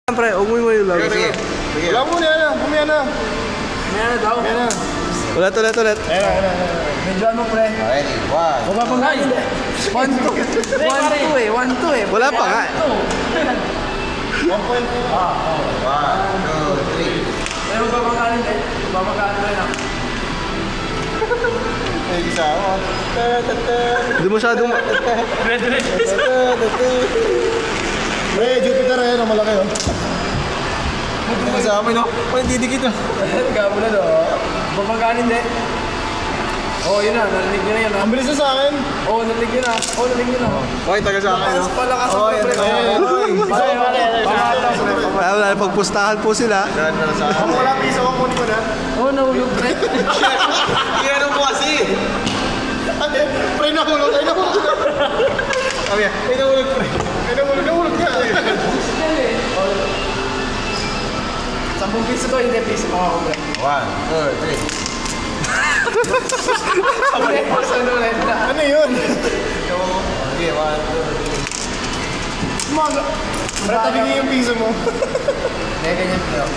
Pre, umuwi mo yung laro. Sige. Wala mo na yan. Kumaya na. Kumaya na daw. Kumaya na. Ulit. Medyo ano pre? Ready? One. Baba pa nga. 1-2. 1-2 eh. 1-2 eh. Wala pa nga. 1.2. 1, 2, 3. Pero babangkanin eh. Babangkanin rin ako. Ay, isa ako. Hindi masyadong... May Jupiter ayan, ang malaki oh. Hindi sa amin oh. Parang didikit oh. Gabo na daw. Babangkanin eh. Oh, yun na. Narinig nyo na yan. Ang bilis na sa akin. Oh, narinig nyo na. Oh, narinig nyo na. Okay, taga sa akin oh. Palakas ang pre. Wala, pagpustahan po sila. Kung wala piso ko, kunin ko na. Oh, nahulog pre. Ginanong mo kasi. Pre, nahulog. Ay, nahulog. Sabi yan, ay nahulog pre. Ay nahulog ka. 10 piso to, hindi piso mga ko pre. 1, 2, 3. Sabay pa sa ulit na. Ano yun? Okay, 1, 2, 3. Pre, tabi niyo yung piso mo. Hindi, ganyan pero.